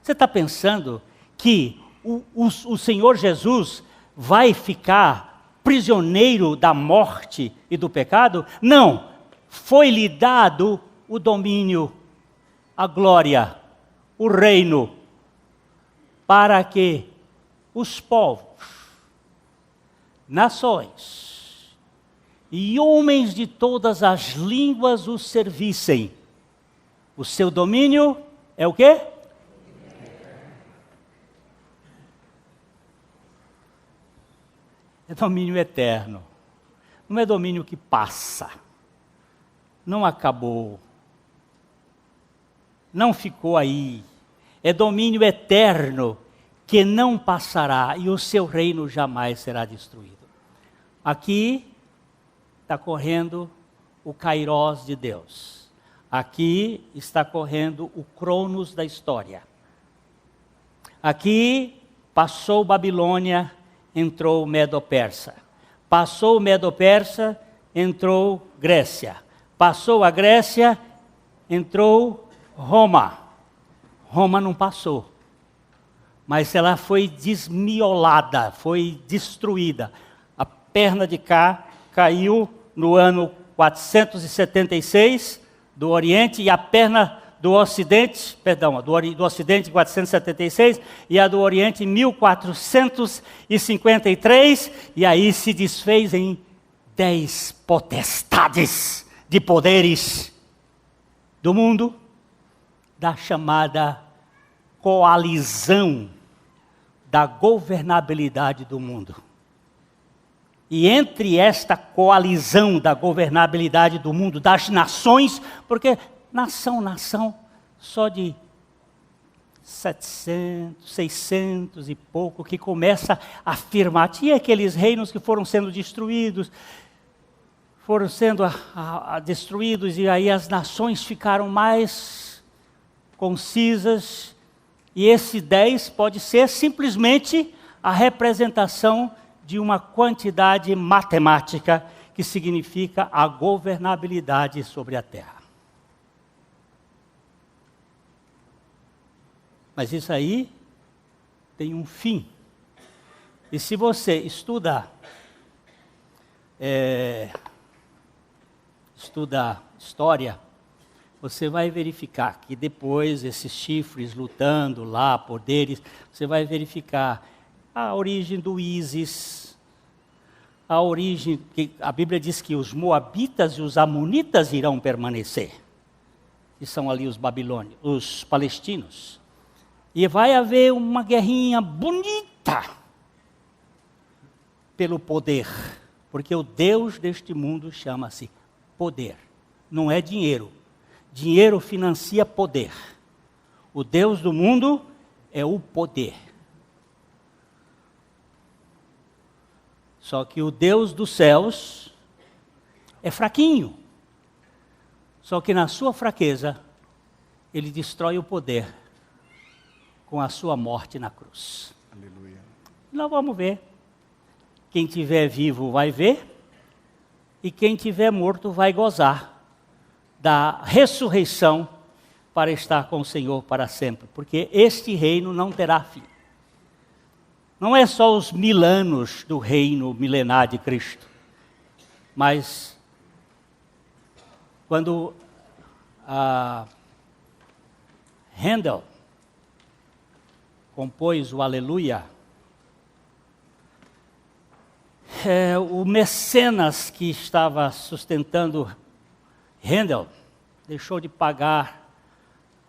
Você está pensando que o Senhor Jesus vai ficar prisioneiro da morte e do pecado? Não, foi-lhe dado o domínio, a glória, o reino, para que os povos, nações e homens de todas as línguas o servissem. O seu domínio é o quê? É domínio eterno. Não é domínio que passa. Não acabou. Não ficou aí. É domínio eterno que não passará e o seu reino jamais será destruído. Aqui está correndo o Kairós de Deus. Aqui está correndo o Cronos da história. Aqui passou Babilônia, entrou Medo-Persa. Passou o Medo-Persa, entrou Grécia. Passou a Grécia, entrou Roma. Roma não passou, mas ela foi desmiolada, foi destruída. A perna de cá caiu no ano 476 do Oriente e a perna do Ocidente, do Ocidente 476 e a do Oriente 1453, e aí se desfez em 10 potestades de poderes do mundo, da chamada coalizão da governabilidade do mundo. E entre esta coalizão da governabilidade do mundo, das nações, porque nação, só de 700, 600 e pouco, que começa a afirmar. Tinha aqueles reinos que foram sendo destruídos, destruídos, e aí as nações ficaram mais concisas, e esse 10 pode ser simplesmente a representação de uma quantidade matemática que significa a governabilidade sobre a terra. Mas isso aí tem um fim. E se você estuda história, você vai verificar que depois esses chifres lutando lá, poderes, você vai verificar a origem do ISIS, a Bíblia diz que os moabitas e os amonitas irão permanecer, que são ali os babilônios, os palestinos. E vai haver uma guerrinha bonita pelo poder, porque o Deus deste mundo chama-se poder, não é dinheiro. Dinheiro financia poder. O Deus do mundo é o poder. Só que o Deus dos céus é fraquinho. Só que na sua fraqueza, ele destrói o poder com a sua morte na cruz. Aleluia. Nós vamos ver. Quem tiver vivo vai ver, e quem tiver morto vai gozar da ressurreição para estar com o Senhor para sempre, porque este reino não terá fim. Não é só os 1000 anos do reino milenar de Cristo, mas quando Handel compôs o Aleluia, o mecenas que estava sustentando Handel deixou de pagar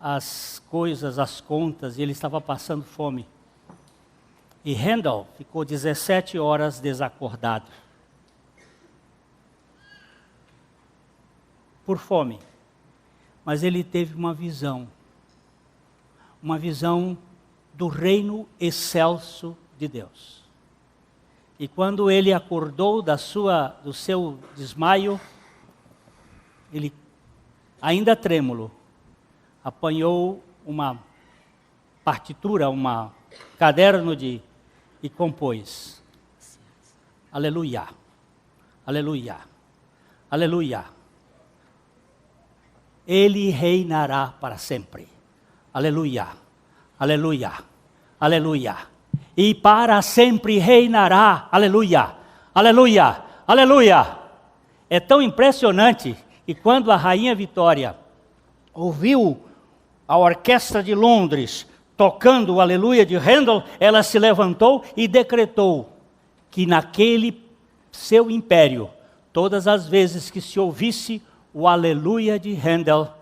as coisas, as contas, e ele estava passando fome. E Handel ficou 17 horas desacordado, por fome. Mas ele teve uma visão do reino excelso de Deus. E quando ele acordou do seu desmaio, ele, ainda trêmulo, apanhou uma partitura, um caderno e compôs: Aleluia, aleluia, aleluia. Ele reinará para sempre. Aleluia, aleluia, aleluia. E para sempre reinará. Aleluia, aleluia, aleluia. É tão impressionante que quando a Rainha Vitória ouviu a Orquestra de Londres tocando o Aleluia de Handel, ela se levantou e decretou que naquele seu império, todas as vezes que se ouvisse o Aleluia de Handel,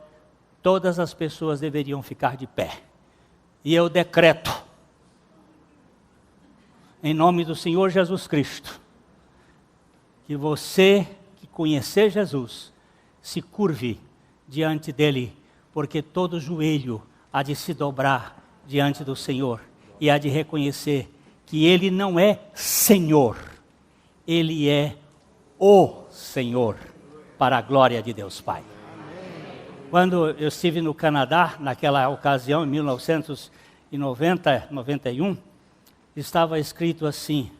todas as pessoas deveriam ficar de pé. E eu decreto, em nome do Senhor Jesus Cristo, que você que conhecer Jesus, se curve diante dele, porque todo joelho há de se dobrar diante do Senhor e há de reconhecer que ele não é Senhor, ele é o Senhor, para a glória de Deus Pai. Quando eu estive no Canadá, naquela ocasião, em 1990, 91, estava escrito assim: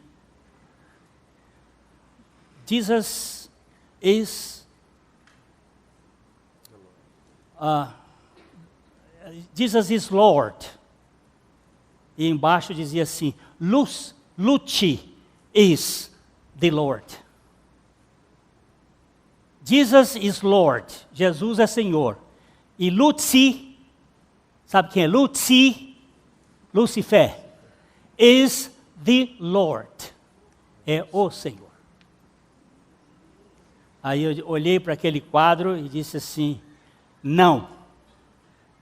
Jesus is Lord. E embaixo dizia assim: Luci is the Lord. Jesus is Lord. Jesus é Senhor. E Luci, sabe quem é Luci? Lucifer. Is the Lord. É o Senhor. Aí eu olhei para aquele quadro e disse assim: não.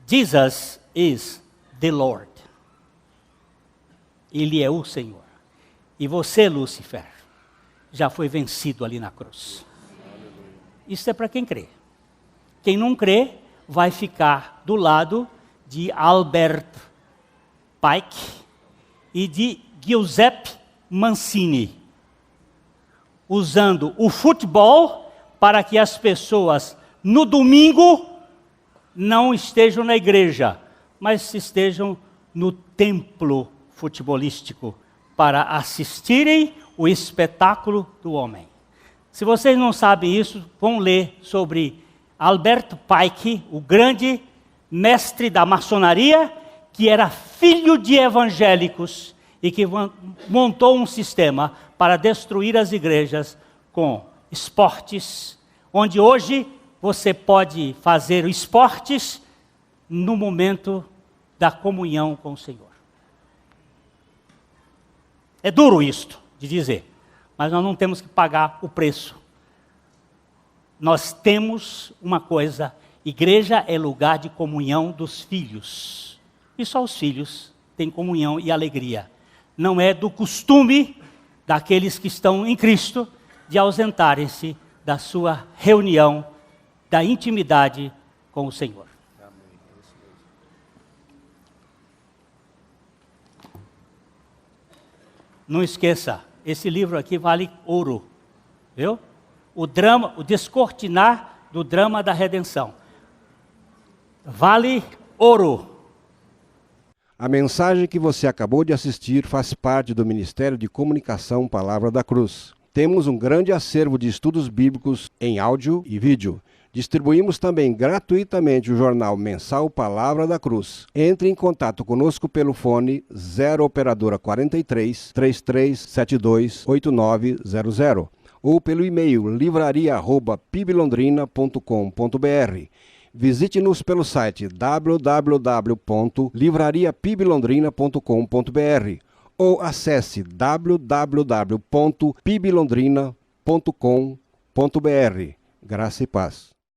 Jesus is the Lord. Ele é o Senhor. E você, Lúcifer, já foi vencido ali na cruz. Isso é para quem crê. Quem não crê vai ficar do lado de Albert Pike e de Giuseppe Mancini, usando o futebol para que as pessoas no domingo não estejam na igreja, mas estejam no templo futebolístico para assistirem o espetáculo do homem. Se vocês não sabem isso, vão ler sobre Albert Pike, o grande mestre da maçonaria, que era filho de evangélicos e que montou um sistema para destruir as igrejas com esportes, onde hoje você pode fazer esportes no momento da comunhão com o Senhor. É duro isto de dizer, mas nós não temos que pagar o preço. Nós temos uma coisa: igreja é lugar de comunhão dos filhos. E só os filhos têm comunhão e alegria. Não é do costume daqueles que estão em Cristo de ausentarem-se da sua reunião, da intimidade com o Senhor. Não esqueça, esse livro aqui vale ouro, viu? O descortinar do drama da redenção. Vale ouro. A mensagem que você acabou de assistir faz parte do Ministério de Comunicação Palavra da Cruz. Temos um grande acervo de estudos bíblicos em áudio e vídeo. Distribuímos também gratuitamente o jornal mensal Palavra da Cruz. Entre em contato conosco pelo fone 0 operadora 43 3372 8900 ou pelo e-mail livraria@piblondrina.com.br. Visite-nos pelo site www.livrariapiblondrina.com.br ou acesse www.piblondrina.com.br. Graça e paz.